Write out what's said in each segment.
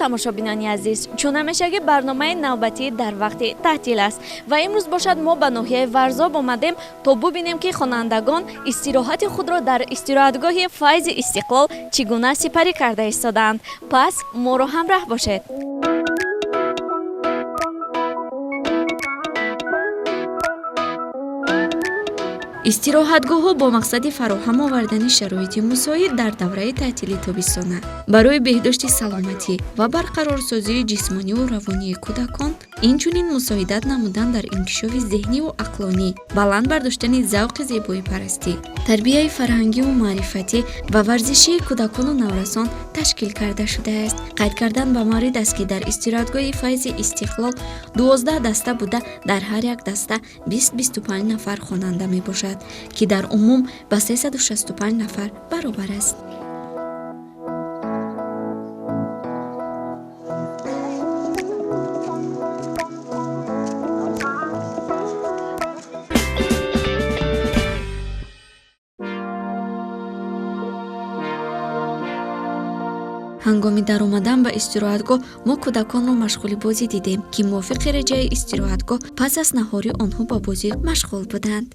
тамошобинони азиз, чун ҳамешагӣ барномаи навбатӣ дар вақти таътил аст ва имрӯз бошад мо ба ноҳияи Варзоб омадем то бубинем ки хонандагон истироҳати худро дар истироҳатгоҳи Файзи Истиқлол чӣ гуна сипарӣ карда истодаанд. Пас моро ҳамроҳ бошед. истироҳатгоҳҳо бо мақсади фароҳам овардани шароити мусоид дар давраи таътили тобистона барои беҳдошти саломатӣ ва барқарорсозии ҷисмониву равонии кӯдакон, инчунин мусоидат намудан дар инкишофи зеҳниву ақлонӣ, баланд бардоштани завқи зебоипарастӣ, тарбияи фарҳангиву маърифатӣ ва варзишии кӯдакону наврасон ташкил карда шудааст. қайд кардан ба маврид аст ки дар истироҳатгоҳи Файзи Истиқлол 12 даста буда дар ҳар як даста 20-25 нафар хонанда мебошад ки дар умум ба 365 нафар баробар аст. ҳангоми даромадан ба истироҳатгоҳ мо кӯдаконро машғули бозӣ дидем ки мувофиқи реҷаи истироҳатгоҳ пас аз наҳорӣ онҳо ба бозӣ машғул буданд.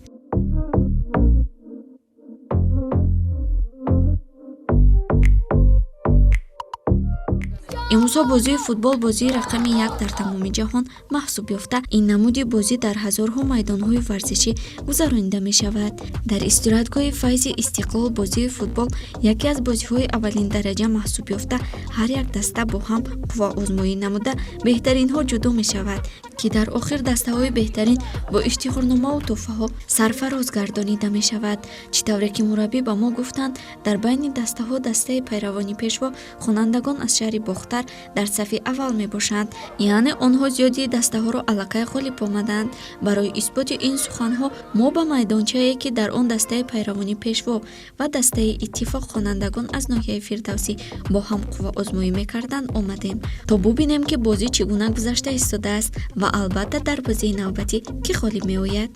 имрӯзҳо бозии футбол бозии рақами 1 дар тамоми ҷаҳон маҳсуб ёфта, ин намуди бозӣ дар ҳазорҳо майдонҳои варзишӣ гузаронида мешавад. дар истироҳатгоҳи Файзи Истиқлол бозии футбол яке аз бозиҳои аввалин дараҷа маҳсуб ёфта, ҳар як даста бо ҳам қувваозмоӣ намуда беҳтаринҳо ҷудо мешавад, ки дар охир дастаҳои беҳтарин бо иштиҳорномаву тӯҳфаҳо сарфароз гардонида мешавад. чӣ тавре ки мураббӣ ба мо гуфтанд, дар байни дастаҳо дастаи пайравони пешво хонандагон аз шаҳри Бохтар дар сафи аввал мебошанд, яъне онҳо зиёди дастаҳоро аллакай ғолиб омаданд. барои исботи ин суханҳо мо ба майдончае ки дар он дастаи пайравони пешво ва дастаи иттифоқ хонандагон аз ноҳияи Фирдавсӣ бо ҳам қувваозмоӣ мекарданд омадем, то бубинем ки бозӣ чӣ гуна гузашта истодааст ва албатта дар бозии навбатӣ ки ғолиб меояд.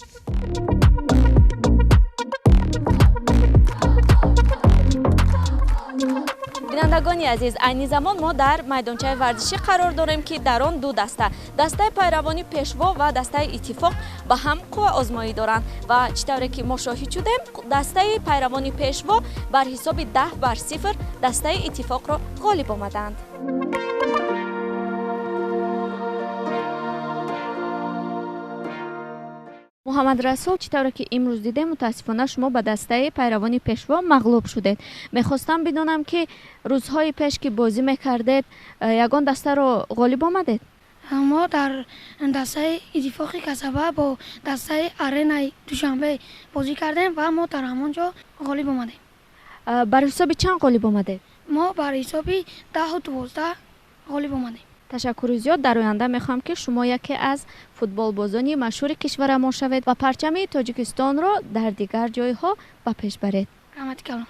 бинандагони азиз, айни замон мо дар майдончаи варзишӣ қарор дорем ки дар он ду даста, дастаи пайравони пешво ва дастаи иттифоқ ба ҳам қувваозмоӣ доранд ва чӣ тавре ки мо шоҳид шудем, дастаи пайравони пешво бар ҳисоби 10-0 дастаи иттифоқро ғолиб омаданд. муҳаммад Расул, чӣ тавре ки имрӯз дидем, мутаассифона шумо ба дастаи пайравони пешво мағлуб шудед. мехостам бидонам ки рӯзҳои пеш ки бозӣ мекардед, ягон дастаро ғолиб омадед? мо дар дастаи иттифоқи Касаба бо дастаи Аренаи Душанбе бозӣ кардем ва мо дар ҳамон ҷо ғолиб омадем. бар ҳисоби чанд ғолиб омадед? мо бар ҳисоби 10-12 ғолиб омадем. ташаккури зиёд. дар оянда мехоҳам ки шумо яке аз футболбозони машҳури кишварамон шавед ва парчами Тоҷикистонро дар дигар ҷойҳо ба пеш баред. раҳмати калом.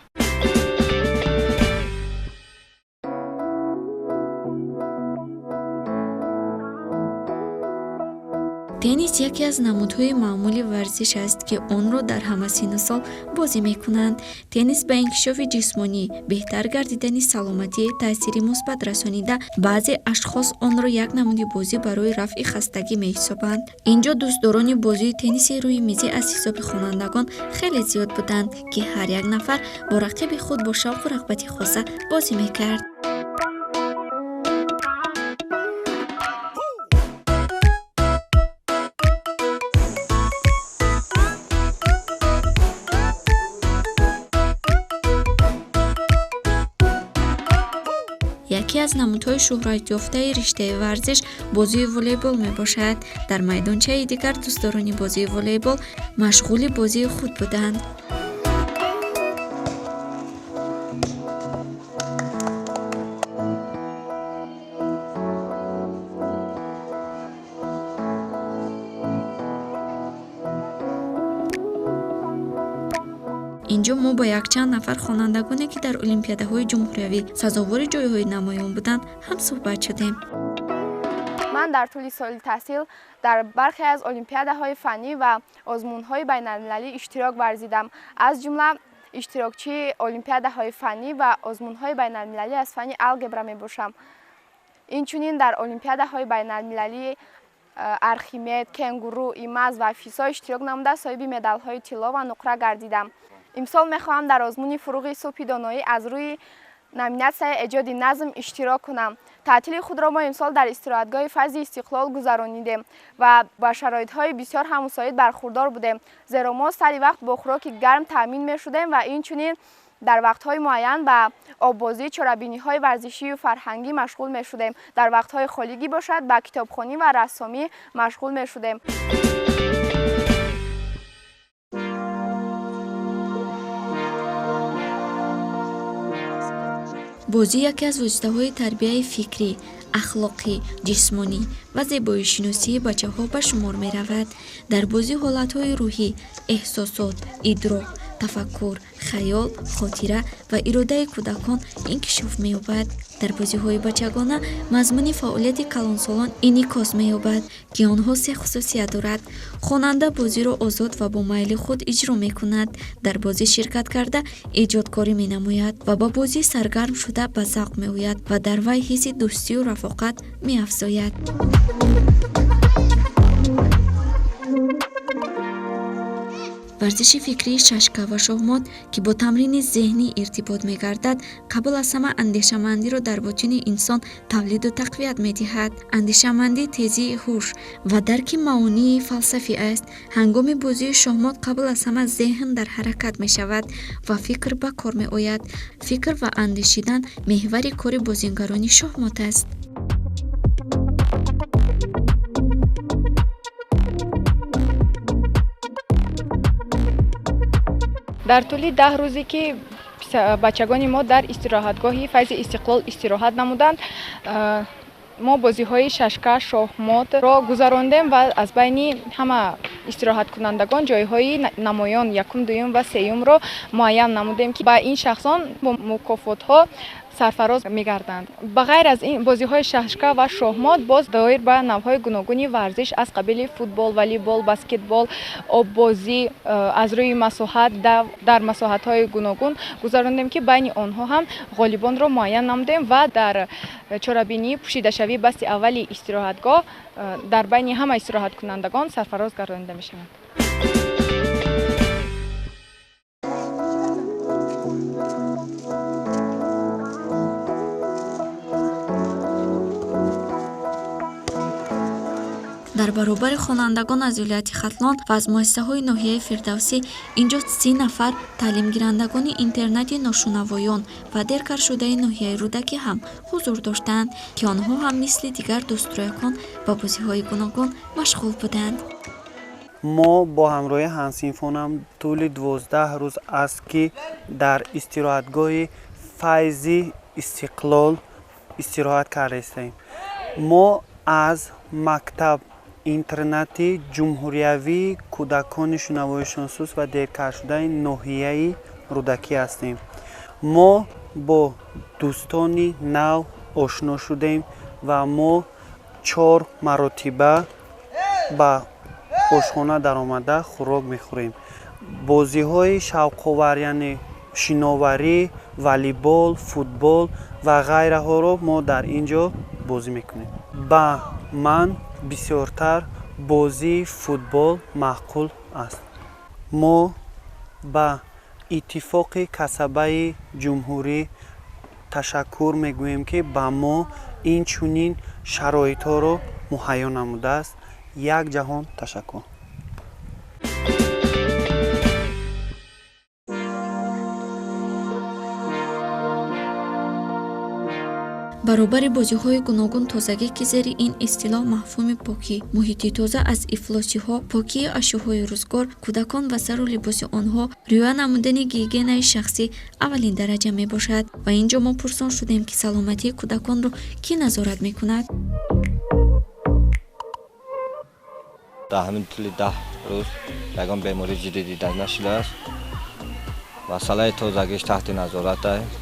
теннис яке аз намудҳои маъмули варзиш аст ки онро дар ҳама синну сол бозӣ мекунанд. теннис ба инкишофи ҷисмонӣ, беҳтар гардидани саломатӣ таъсири мусбат расонида, баъзе ашхос онро як намуди бозӣ барои рафъи хастагӣ меҳисобанд. инҷо дӯстдорони бозии тенниси рӯи мизӣ аз ҳисоби хонандагон хеле зиёд буданд ки ҳар як нафар бо рақиби худ бо шавқу рағбати хоса бозӣ мекард. яке аз намудҳои шӯҳратёфтаи риштаи варзиш бозии волейбол мебошад. дар майдончаи дигар дӯстдорони бозии волейбол машғули бозии худ буданд. инҷо мо ба якчанд нафар хонандагоне ки дар олимпиадаҳои ҷумҳуриявӣ сазовори ҷойҳои намоён буданд ҳамсуҳбат шудем. ман дар тӯли соли таҳсил дар бархе аз олимпиадаҳои фаннӣ ва озмунҳои байналмилалӣ иштирок варзидам. аз ҷумла иштирокчии олимпиадаҳои фаннӣ ва озмунҳои байналмилалӣ аз фанни алгебра мебошам. инчунин дар олимпиадаҳои байналмилалии архимед, кенгуру, имаз ва фисо иштирок намуда соҳиби медалҳои тилло ва нуқра гардидам. имсол мехоҳам дар озмуни фуруғи субҳи доноӣ аз рӯи номинатсияи эҷоди назм иштирок кунам. таътили худро мо имсол дар истироҳатгоҳи Файзи Истиқлол гузаронидем ва ба шароитҳои бисёр ҳам мусоид бархурдор будем, зеро мо сари вақт бо хӯроки гарм таъмин мешудем ва инчунин дар вақтҳои муайян ба оббозӣ, чорабиниҳои варзишию фарҳангӣ машғул мешудем. Дар вақтҳои холигӣ бошад ба китобхонӣ ва рассомӣ машғул мешудем. бозӣ яке аз воситаҳои тарбияи фикрӣ, ахлоқӣ, ҷисмонӣ ва зебоишиносии бачаҳо ба шумор меравад. дар бозӣ ҳолатҳои рӯҳӣ, эҳсосот, идрок, тафаккур, хаёл, хотира ва иродаи кӯдакон инкишоф меёбад. дар бозиҳои бачагона мазмуни фаъолияти калонсолон инъикос меёбад ки онҳо се хусусият дорад. хонанда бозиро озод ва бо майли худ иҷро мекунад. дар бозӣ ширкат карда эҷодкорӣ менамояд ва ба бозӣ саргарм шуда ба завқ меояд ва дар вай ҳисси дӯстию рафоқат меафзояд. варзиши фикрии шашка ва шоҳмот ки бо тамрини зеҳнӣ иртибот мегардад, қабл аз ҳама андешамандиро дар ботини инсон тавлиду тақвият медиҳад. андешамандӣ тезии ҳуш ва дарки маонии фалсафӣ аст. ҳангоми бозии шоҳмот қабл аз ҳама зеҳн дар ҳаракат мешавад ва фикр ба кор меояд. фикр ва андешидан меҳвари кори бозингарони шоҳмот аст. дар тӯли 10 рӯзе ки бачагони мо дар истироҳатгоҳи Файзи Истиқлол истироҳат намуданд, мо бозиҳои шашка, шоҳмотро гузарондем ва аз байни ҳама истироҳаткунандагон ҷойҳои намоён якум, дуюм ва сеюмро муайян намудем ки ба ин шахсон бо мукофотҳо сарфароз мегарданд. ба ғайр аз ин бозиҳои шашка ва шоҳмот боз доир ба навъҳои гуногуни варзиш аз қабили футбол, волейбол, баскетбол, оббозӣ аз рӯи масоҳат дар масоҳатҳои гуногун гузарондем ки байни онҳо ҳам ғолибонро муайян намудем ва дар чорабинии пӯшидашавии басти аввали истироҳатгоҳ дар байни ҳама истироҳаткунандагон сарфароз гардонида мешаванд. дар баробари хонандагон аз вилояти хатлон ва аз муассисаҳои ноҳияи Фирдавсӣ инҷо 30 нафар таълимгирандагони интернати ношунавоён ва деркаршудаи ноҳияи Рӯдакӣ ҳам ҳузур доштанд, ки онҳо ҳам мисли дигар дӯстроякон ба бозиҳои гуногун машғул буданд. мо бо ҳамроҳии ҳамсинфонам тӯли 12 рӯз аст ки дар истироҳатгоҳи Файзи Истиқлол истироҳат кардаистем. мо аз мактаб интернати ҷумҳуриявии кӯдакони шунавоишуносус ва деркаршудаи ноҳияи Рӯдакӣ ҳастем. мо бо дӯстони нав ошно шудем ва мо 4 маротиба ба ошхона даромада хӯрок мехӯрем. бозиҳои шавқовар, яъне шиноварӣ, волейбол, футбол ва ғайраҳоро мо дар ин ҷо бозӣ мекунем. ба ман бисёртар бозии футбол маъқул аст. мо ба иттифоқи касабаи ҷумҳурӣ ташаккур мегӯем ки ба мо инчунин шароитҳоро муҳайё намудааст. як ҷаҳон ташаккур. баробари бозиҳои гуногун тозагӣ ки зери ин истилоҳ мафҳуми покӣ, муҳити тоза аз ифлосиҳо, покии ашёҳои рӯзгор, кӯдакон ва сару либоси онҳо, риоя намудани гигиенаи шахсӣ аввалин дараҷа мебошад. ва ин ҷо мо пурсон шудем ки саломатии кӯдаконро кӣ назорат мекунад? дар ҳамин тӯли 10 рӯз ягон бемории ҷиддӣ дида нашудааст. масъалаи тозагиш таҳти назорат аст.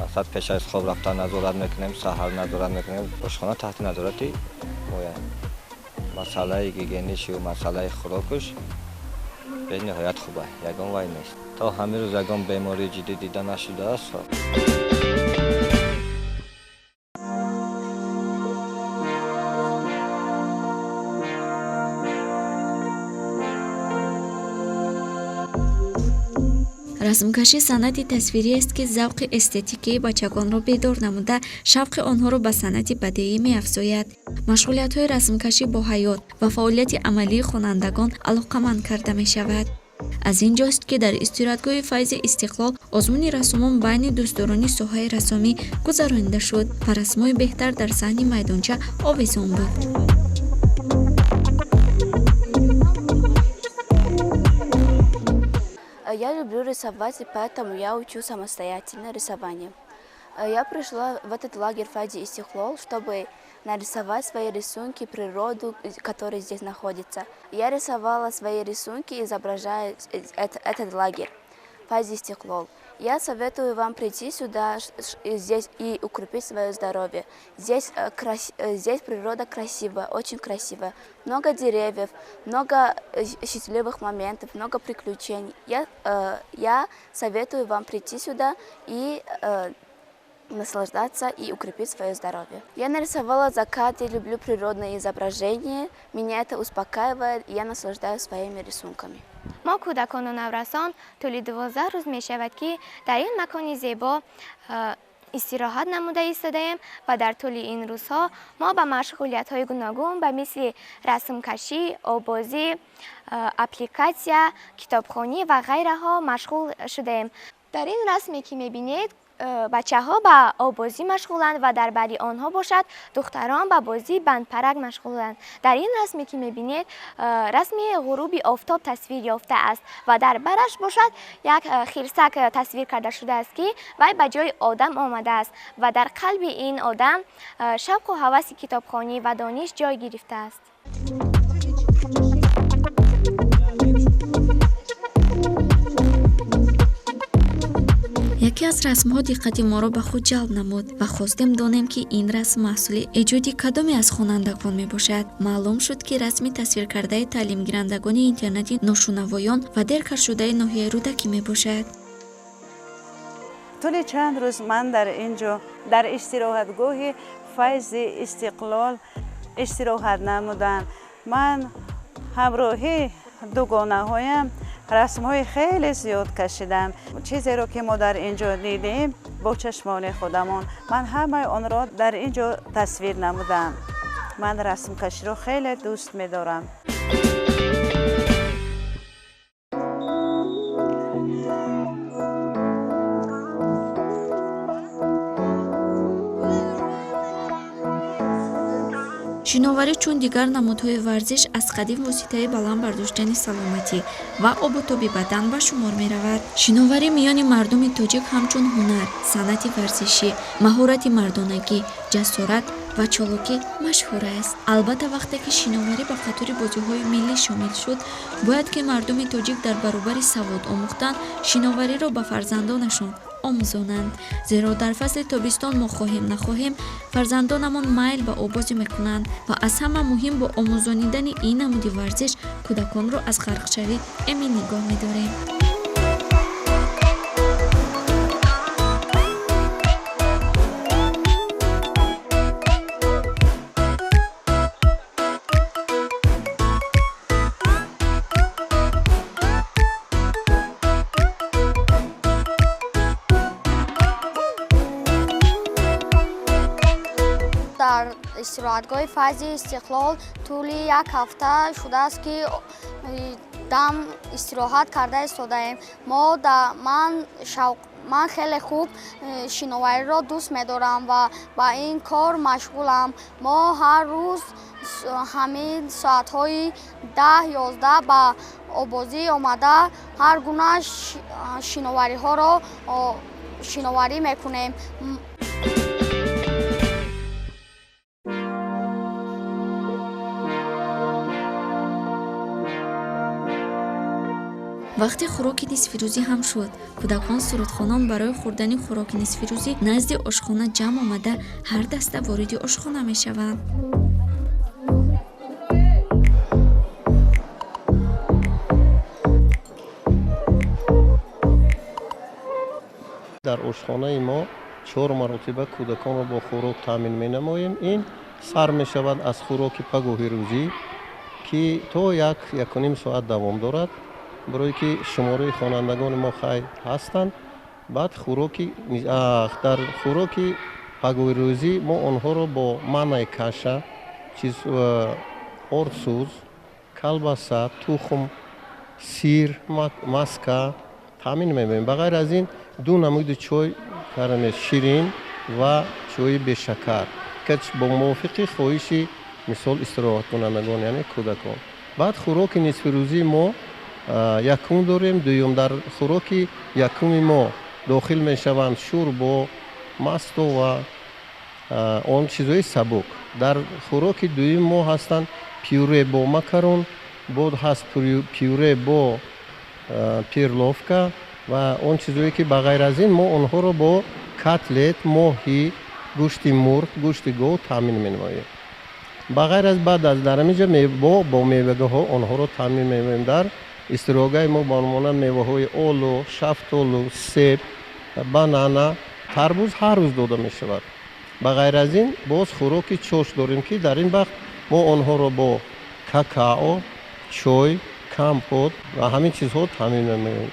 масад пеш аз хоб рафта назорат мекунем, саҳар назорат мекунем, ошхона таҳти назорати мояд. масъалаи гигиениши ва масъалаи хӯрокуш бениҳоят хуб аст, ягон вай нест. то ҳамин рӯз ягон бемории ҷиддӣ дида нашудааст. расмкашӣ санъати тасвирӣ аст ки завқи эстетикии бачагонро бедор намуда шавқи онҳоро ба санъати бадеӣ меафзояд. машғулиятҳои расмкашӣ бо ҳаёт ва фаъолияти амалии хонандагон алоқаманд карда мешавад. аз ин ҷост ки дар истироҳатгоҳи файзи истиқлол озмуни расомон байни дӯстдорони соҳаи расомӣ гузаронида шуд ва расмҳои беҳтар дар саҳни майдонча овезон буд. Я люблю рисовать, и поэтому я учу самостоятельно рисованию. Я пришла в этот лагерь Файзи Истиклол, чтобы нарисовать свои рисунки, природу, которая здесь находится. Я рисовала свои рисунки, изображая этот лагерь Файзи Истиклол. Я советую вам прийти сюда здесь и укрепить свое здоровье. Здесь природа красивая, очень красивая. Много деревьев, много счастливых моментов, много приключений. Я советую вам прийти сюда и наслаждаться и укрепить свое здоровье. Я нарисовала закат, я люблю природные изображения. Меня это успокаивает, и я наслаждаюсь своими рисунками. мо кӯдакону наврасон тӯли 12 рӯз мешавад ки дар ин макони зебо истироҳат намуда истодаем ва дар тӯли ин рӯзҳо мо ба машғулиятҳои гуногун ба мисли расмкашӣ, обозӣ, аппликатсия, китобхонӣ ва ғайраҳо машғул шудаем. дар ин расме ки мебинед бачаҳо ба обозӣ машғуланд ва дар бари онҳо бошад духтарон ба бозии бандпарак машғуланд. дар ин расме ки мебинед расми ғуруби офтоб тасвир ёфта аст ва дар бараш бошад як хирсак тасвир карда шудааст ки вай ба ҷои одам омадааст ва дар қалби ин одам шавқу ҳаваси китобхонӣ ва дониш ҷой гирифтааст. яке аз расмҳо диққати моро ба худ ҷалб намуд ва хостем донем ки ин расм маҳсули эҷоди кадоме аз хонандагон мебошад. маълум шуд ки расми тасвиркардаи таълимгирандагони интернати ношунавоён ва деркаршудаи ноҳияи рӯдакӣ мебошад. тӯли чанд рӯз ман дар инҷо дар истироҳатгоҳи Файзи Истиқлол истироҳат намудам. ман ҳамроҳи дугонаҳоям расмҳои хеле зиёд кашидам. чизеро ки мо дар инҷо дидем бо чашмони худамон ман ҳамаи онро дар инҷо тасвир намудам. ман расмкаширо хеле дӯст медорам. шиноварӣ чун дигар намудҳои варзиш аз қадим воситаи баланд бардоштани саломатӣ ва оботоби бадан ба шумор меравад. шиноварӣ миёни мардуми тоҷик ҳамчун ҳунар, санъати варзишӣ, маҳорати мардонагӣ, ҷасорат ва чолокӣ машҳур аст. албатта вақте ки шиноварӣ ба қатори бозиҳои миллӣ шомил шуд, бояд ки мардуми тоҷик дар баробари савод омӯхтан шиновариро ба фарзандонашон омӯзонанд. зеро дар фасли тобистон мо хоҳем нахоҳем фарзандонамон майл ба обозӣ мекунанд ва аз ҳама муҳим бо омӯзонидани ин намуди варзиш кӯдаконро аз ғарқшавӣ эмин нигоҳ медорем. дар истироҳатгоҳи Файзи Истиқлол тӯли як ҳафта шудааст ки дам истироҳат карда истодаем. ман хеле хуб шиновариро дӯст медорам ва ба ин кор машғулам. мо ҳар рӯз ҳамин соатҳои 10-11 ба обозӣ омада ҳар гуна шиновариҳоро шиноварӣ мекунем. вақти хӯроки нисфирӯзӣ ҳам шуд. кӯдакон сурудхонон барои хӯрдани хӯроки нисфирӯзӣ назди ошхона ҷамъ омада ҳар даста вориди ошхона мешаванд. дар ошхонаи мо 4 маротиба кӯдаконро бо хӯрок таъмин менамоем. ин сар мешавад аз хӯроки пагоҳи рӯзӣ ки то 1-1.5 соат давом дорад برای که شماره خوانندگان ما خیلی هستند. بعد خوراکی در خوراکی پگوی روزی ما آنها را با منای کاشه، آرسوز، کلباسه، تخم، سیر، مسکه تامین می‌کنیم. بغیر از این دو نمود چای کرم شیرین و چای به شکر که با موافقت خواهش مثال استراحت کنندگان یعنی کودکان. بعد خوراک نصف روزی ما یکم داریم. دوم در خوراک یکم ما داخل میشوند شوربا، ماستو و آن چیزهای سبک. در خوراک دوم ما هستند پیوره با ماکارون، بعد هست پیوره با پیرلوفکا و آن چیزهایی که بغیر از این ما آنها رو با کتلت، ماهی، گوشت مرغ، گوشت گاو تامین می‌نماییم. بغیر از بعد از در اینجا با میوه‌ها آنها رو تامین می‌نماییم. در استراگاه ما با نمونه میوه‌های آلو، شفتالو، سیب، بانانا، تربوز هر روز داده می‌شود. بغیر از این باز خوراک چوش داریم که در این وقت ما آنها رو با کاکائو، چای، کمپوت و همین چیزها تامین می‌نماییم.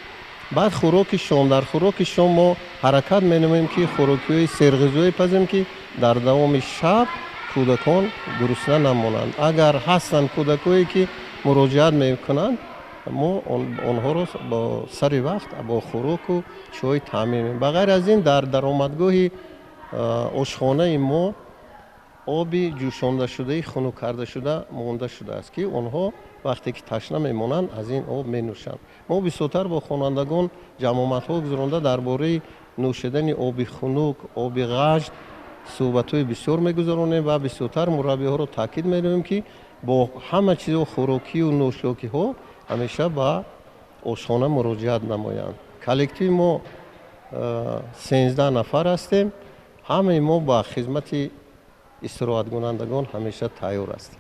بعد خوراک شام، در خوراک شام ما حرکت می‌نماییم که خوراکی‌های سرغذایی پزیم که در دوام شب کودکان گرسنه نمانند. اگر هستند کودکایی که مراجعت می‌کنند ما آنها را با سر وقت با خوراک و چای تامین می‌کنیم. بغیر از این در درآمدگاه آشخانه ما آبی جوشانده شده، خنک کرده شده مانده شده است که آنها وقتی که تشنه میمانند از این آب می نوشند. ما بسیار با خوانندگان جمعیت‌ها گذرانده درباره نوشیدن آب خنک، آب غشت صحبت‌های بسیار می‌گذرانیم و بسیار مربی‌ها را تاکید می‌کنیم که با همه چیز خوراکی و نوشیدنی‌ها همیشه با آشخانه مراجعت نمایند. کلکتیو ما 13 نفر هستیم. همه ما با خدمت استراحت کنندگان همیشه تیار هستیم.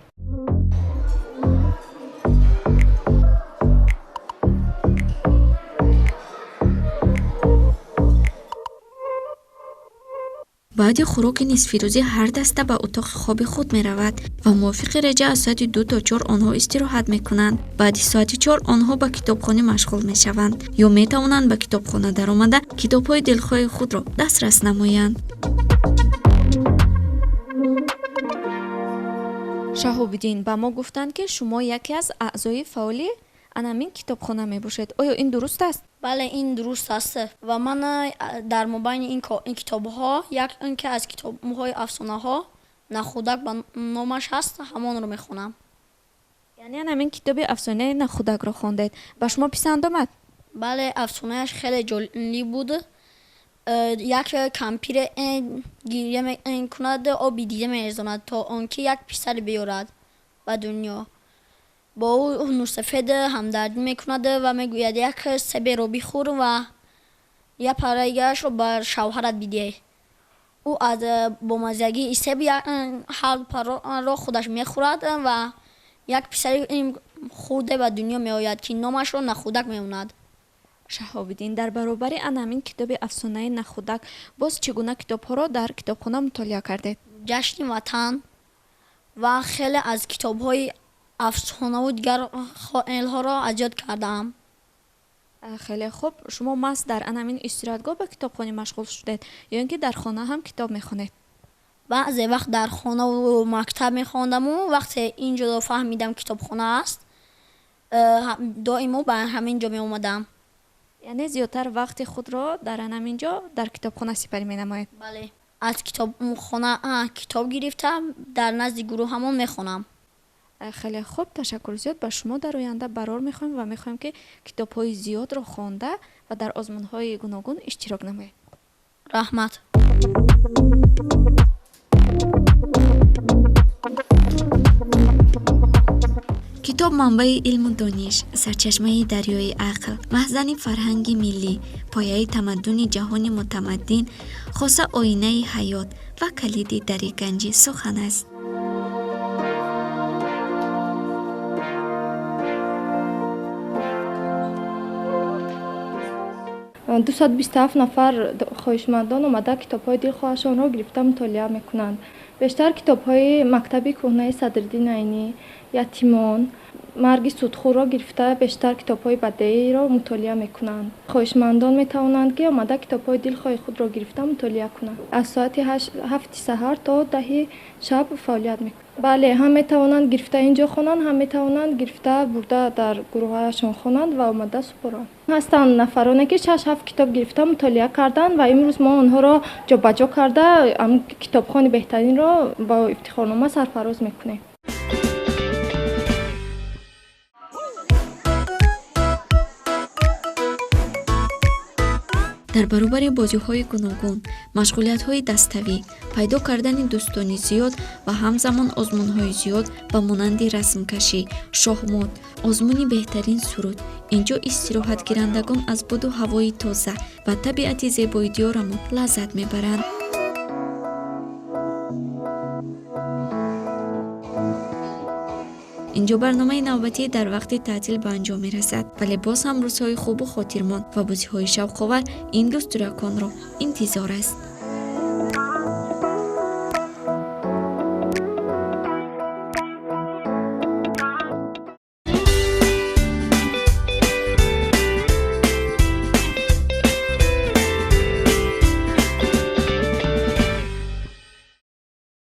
بعد خوراک نصف روزی هر دسته به اتاق خواب خود می رود و موافق رجا از ساعت 2 تا 4 آنها استراحت می کنند. بعد ساعت 4 آنها به کتابخانه مشغول می شوند یا می توانند به کتابخانه در آمده کتاب های دلخواه خود را دسترس نمایند. شهاب‌الدین با ما گفتند که شما یکی از اعضای فعال انامین کتابخانه می باشید. آیا این درست است؟ بله این درست است و من در مابین این کتاب ها یک اینکه از کتاب های افسانه ها نخودک با نامش هست همان رو میخونم. یعنی انامین کتاب افسانه نخودک رو خواندید. با شما پسند آمد؟ بله افسانه‌اش خیلی جالب بود. یک کمپیر گریه میکند آبی دیده میریزاند تا آنکه یک پسر بیارد به دنیا. با او نورسفید همدردی میکند و میگوید یک سیب رو بخور و یک پره‌ایش رو بر شوهرت بیده. او از بامزگی سیب هر پاره را خودش میخورد و یک پسر خورده به دنیا میآید که نامش را نخودک میماند. شهاب‌الدین در برابر انامین کتاب افسانه نخودک باز چگونه کتاب‌ها را در کتابخانه مطالعه کردید؟ جشن وطن و خیلی از کتاب‌های افسانه و دیگر خیال‌ها را ایجاد کردم. خیلی خوب. شما ماست در انامین استراحتگاه به کتابخانه مشغول شدید یا اینکه در خانه هم کتاب میخونید؟ بعضی وقت در خانه و مکتب میخواندم و وقتی اینجا فهمیدم کتابخانه است دائما به همینجا می اومدم. یعنی زیادتر وقت خود را در انامینجا در کتابخانه سپری مینمایید؟ بله. از کتابخانه کتاب گرفتم در نزد گروه همون میخونم. خیلی خوب. تشکر زیاد. با شما در آینده برار میخوایم و میخوایم که کتاب‌های زیاد را خوانده و در آزمون‌های گوناگون اشتراک نمایید. رحمت. کتاب منبع علم و دانش، سرچشمه دریای عقل، مخزن فرهنگ ملی، پایه تمدن جهان متمدن، خاصه آینه حیات و کلید در گنج سخن است. 227 نفر خواهشمندان آمده کتاب‌های دلخواهشان را گرفته مطالعه می‌کنند. بیشتر کتاب‌های مکتبی کهنه صدرالدین عینی، یتیمان، марги судхӯрро гирифта бештар китобҳои бадеиро мутолиа мекунанд. Хоҳишмандон метавонанд ки омада китобҳои дилхоҳи худро гирифта мутолиа кунанд. Аз соати 7 саҳар то 10 шаб фаъолият мекунанд. бале, ҳам метавонанд гирифта инҷо хонанд, ҳам метавонанд гирифта бурда дар гурӯҳҳояшон хонанд ва омада супоранд. ҳастанд нафароне ки 6-7 китоб гирифта мутолиа карданд ва имрӯз мо онҳоро ҷобаҷо карда китобхони беҳтаринро ба ифтихорнома сарфароз мекунем. дар баробари бозиҳои гуногун, машғулиятҳои даставӣ, пайдо кардани дӯстони зиёд ва ҳамзамон озмунҳои зиёд ба монанди расмкашӣ, шоҳмот, озмуни беҳтарин суруд, инҷо истироҳатгирандагон аз буду ҳавои тоза ва табиати зебои диёрамон лаззат мебаранд. инҷо барномаи навбатӣ дар вақти таътил ба анҷом мерасад, вале боз ҳам рӯзҳои хубу хотирмон ва бозиҳои шавқовар ин дустураконро интизор аст.